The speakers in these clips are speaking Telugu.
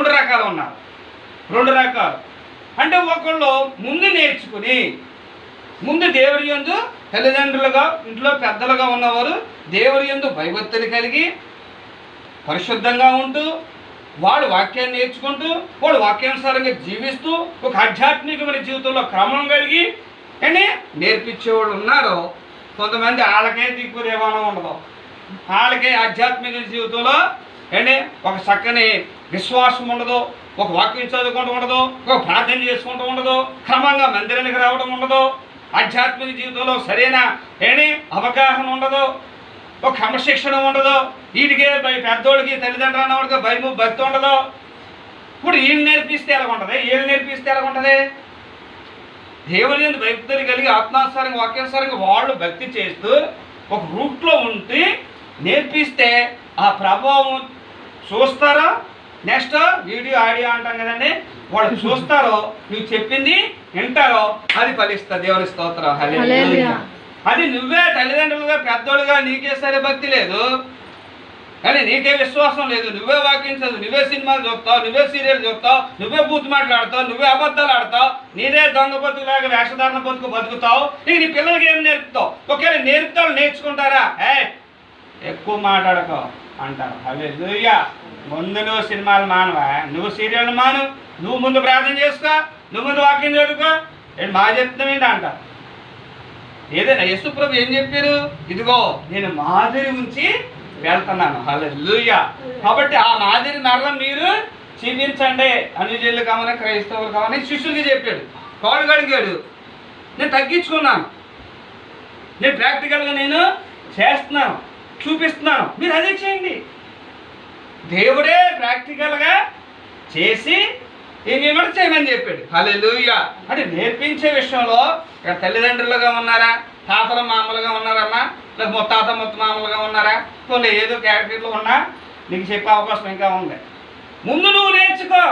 రెండు రకాలు ఉన్నారు. రెండు రకాలు అంటే ఒకళ్ళు ముందు నేర్చుకుని ముందు దేవుడి యందు తల్లిదండ్రులుగా ఇంట్లో పెద్దలుగా ఉన్నవారు దేవుడి యందు భయభక్తులు కలిగి పరిశుద్ధంగా ఉంటూ వాడు వాక్యాన్ని నేర్చుకుంటూ వాడు వాక్యానుసారంగా జీవిస్తూ ఒక ఆధ్యాత్మికమైన జీవితంలో క్రమం కలిగి అని నేర్పించేవాళ్ళు ఉన్నారు. కొంతమంది వాళ్ళకే దిక్కు ఏమైనా ఉండదు, వాళ్ళకే ఆధ్యాత్మిక జీవితంలో అండి ఒక చక్కని విశ్వాసం ఉండదు, ఒక వాక్యం చదువుకుంటూ ఉండదు, ఒక ప్రార్థన చేసుకుంటూ ఉండదు, క్రమంగా మందిరానికి రావడం ఉండదు, ఆధ్యాత్మిక జీవితంలో సరైన ఏమి అవగాహన ఉండదు, ఒక క్రమశిక్షణ ఉండదు, వీటికే పెద్దోడికి తల్లిదండ్రులు అన్నవాడికి భయము భక్తి ఉండదు. ఇప్పుడు వీళ్ళు నేర్పిస్తే ఎలా ఉంటుంది, వీళ్ళు నేర్పిస్తే ఎలా ఉంటుంది? దేవుని యందు భక్తులు కలిగి ఆత్మానుసారంగా వాక్యానుసారంగా వాళ్ళు భక్తి చేస్తూ ఒక రూట్లో ఉండి నేర్పిస్తే ఆ ప్రభావం చూస్తారో, నెక్స్ట్ వీడియో ఆడియో అంటాం కదండి, వాళ్ళు చూస్తారో, నువ్వు చెప్పింది వింటారో అది ఫలిస్తుంది. దేవుని స్తోత్రం. హల్లెలూయా. అది నువ్వే తల్లిదండ్రులుగా పెద్దోళ్ళుగా నీకే సరే భక్తి లేదు, కానీ నీకే విశ్వాసం లేదు, నువ్వే వాక్యం చదువు, నువ్వే సినిమాలు చూస్తావు, నువ్వే సీరియల్ చూస్తావు, నువ్వే బూత్ మాట్లాడతావు, నువ్వే అబద్ధాలు ఆడతావు, నీదే దొంగ బతుకులాగా వేషధారణ బతుకుతావు. ఇక నీ పిల్లలకి ఏం నేర్పుతావు? ఒకవేళ నేర్పుతావు నేర్చుకుంటారా? ఎక్కువ మాట్లాడకో అంటారు. హల్లెలూయా. ముందు నువ్వు సినిమాలు మానవా, నువ్వు సీరియల్ మాను, నువ్వు ముందు ప్రార్థన చేసుకో, నువ్వు ముందు వాక్యం చదువుకో, ఏంటి మా చెప్తాం ఏంటి అంటారు. ఏదైనా యేసు ప్రభు ఏం చెప్పారు? ఇదిగో నేను మాదిరి ఉంచి వెళ్తున్నాను. హల్లెలూయా. కాబట్టి ఆ మాదిరి మరల మీరు చూపించండి, అన్యజనులు కావని క్రైస్తవులు కావని శిష్యులకి చెప్పాడు. కాళ్ళు కడిగాడు, నేను తగ్గించుకున్నాను, నేను ప్రాక్టికల్గా నేను చేస్తున్నాను, చూపిస్తున్నాను, మీరు అదే చేయండి. దేవుడే ప్రాక్టికల్గా చేసి ఏమేమి చేయమని చెప్పాడు. హల్లెలూయా. అంటే నేర్పించే విషయంలో ఇక్కడ తల్లిదండ్రులుగా ఉన్నారా, తాతల మామలుగా ఉన్నారమ్మా, లేదా ముత్తాత మామలుగా ఉన్నారా, కొన్ని ఏదో కేటగిరీలో ఉన్నా నీకు చెప్పే అవకాశం ఇంకా ఉంది. ముందు నువ్వు నేర్చుకో,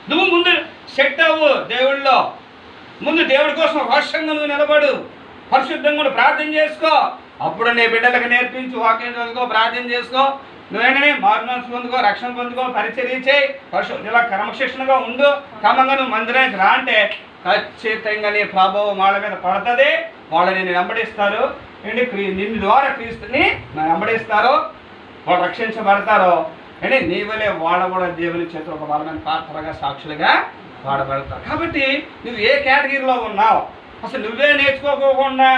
నువ్వు ముందు సెట్ అవ్వు దేవుళ్ళలో, ముందు దేవుడి కోసం రోషంగా నువ్వు నిలబడు, పరిశుద్ధంగా ప్రార్థన చేసుకో. అప్పుడు నీ బిడ్డలకు నేర్పించు, వాక్యం చదువుకో, ప్రార్థన చేసుకో, నువ్వేంటనే మారుమనసు పొందుకో, రక్షణ పొందుకో, పరిచర్య చేయి, ఇలా క్రమశిక్షణగా ఉండు. క్రమంగా నువ్వు మందిరానికి రా అంటే ఖచ్చితంగా నీ ప్రభావం వాళ్ళ మీద పడుతుంది. వాళ్ళు నిన్ను వెంబడిస్తారు, నిన్ను ద్వారా క్రీస్తుని వెంబడిస్తారు, వాళ్ళు రక్షించబడతారు. అంటే నీ వలే వాళ్ళ కూడా దేవుని చేతులు ఒక బలమైన పాత్రగా సాక్షులుగా వాడబడతారు. కాబట్టి నువ్వు ఏ కేటగిరీలో ఉన్నావు, అసలు నువ్వే నేర్చుకోకుండా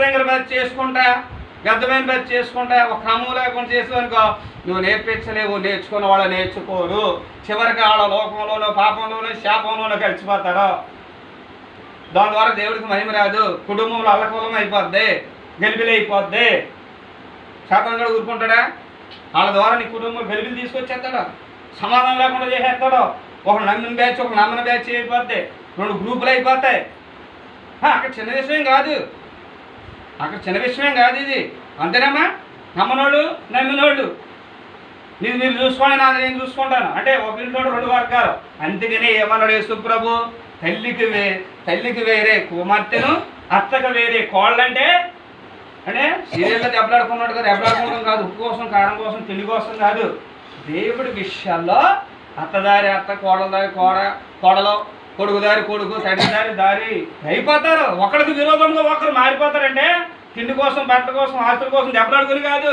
దగ్గర బతి చేసుకుంటా, గద్దమైన బతి చేసుకుంటా, ఒక క్రమం లేకుండా చేసేవనుకో, నువ్వు నేర్పించలేవు, నేర్చుకున్న వాళ్ళు నేర్చుకోరు. చివరికి వాళ్ళ లోకంలోనో పాపంలోనో శాపంలోనో కలిసిపోతారు. దాని ద్వారా దేవుడికి మహిమ రాదు, కుటుంబంలో అల్లకూలం అయిపోద్ది, గెలిబిలి అయిపోద్ది. శాతం కూడా ఊరుకుంటాడా? వాళ్ళ ద్వారా నీ కుటుంబం గెలిబిలి తీసుకొచ్చేస్తాడు, సమాధానం లేకుండా చేసేస్తాడు. ఒక నమ్మిన బ్యాచ్ ఒక నమ్మిన బ్యాచ్ అయిపోద్ది, రెండు గ్రూపులు అయిపోతాయి. అక్కడ చిన్న విషయం కాదు, ఇది అంతేనమ్మా. నమ్మనోళ్ళు నమ్మినోళ్ళు మీరు చూసుకోండి, నేను చూసుకుంటాను అంటే ఒక ఇంట్లో రెండు వర్గాలు. అందుకనే ఏమన్నాడు యేసు ప్రభు? తల్లికి వేరే కుమార్తెను, అత్తకు వేరే కోళ్ళంటే సీరియల్లో దెబ్బలాడుకున్నాడు కదా, దెబ్బలాడుకోవడం కాదు, ఉప్పు కోసం కారం కోసం తిండి కోసం కాదు. దేవుడి విషయాల్లో అత్తదారి అత్త, కోడలదారి కోడలో, కొడుకుదారి కొడుకు, తండ్రిదారి దారి అయిపోతారు. ఒకరికి విరోధంగా ఒకరు మారిపోతారంటే తిండి కోసం, బట్టల కోసం, ఆస్తుల కోసం దెబ్బలాడుకుని కాదు,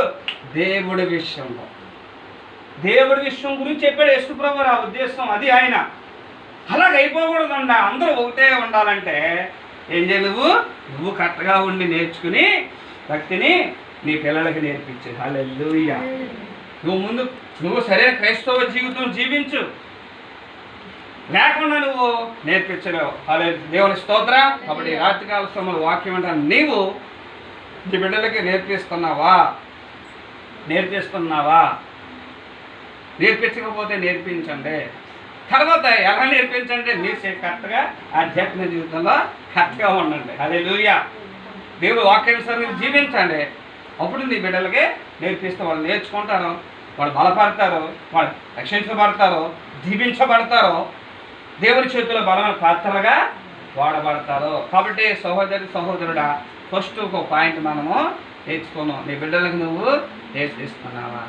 దేవుడి విషయం గురించి చెప్పాడు యేసు ప్రభు. ఆ ఉద్దేశం అది. ఆయన అలాగ అయిపోకూడదండ, అందరూ ఒకటే ఉండాలంటే ఏం చేయాలి? నువ్వు కరెక్ట్గా ఉండి నేర్చుకుని భక్తిని నీ పిల్లలకి నేర్పించు. హల్లెలూయా. నువ్వు సరైన క్రైస్తవ జీవితం జీవించు, లేకుండా నువ్వు నేర్పించలేవు. అలా దేవుని స్తోత్ర. కాబట్టి రాత్రికాల సమయంలో వాక్యం అంటే నీవు నీ బిడ్డలకి నేర్పిస్తున్నావా? నేర్పించకపోతే నేర్పించండి. తర్వాత ఎలా నేర్పించండి? నీ కరెక్ట్గా ఆధ్యాత్మిక జీవితంలో కరెక్ట్గా ఉండండి. హల్లెలూయా. దేవుడు వాక్యానుసారంగా జీవించండి. అప్పుడు నీ బిడ్డలకి నేర్పిస్తే వాళ్ళు నేర్చుకుంటారు, వాళ్ళు బలపడతారు, వాళ్ళు రక్షించబడతారు, దీవించబడతారు, దేవుని చేతిలో బలమైన పాత్రలుగా వాడబడతారు. కాబట్టి సహోదరుడా, ఫస్ట్ ఒక పాయింట్ మనము నేర్చుకున్నావు, నీ బిడ్డలకు నువ్వు నేర్పిస్తున్నావా?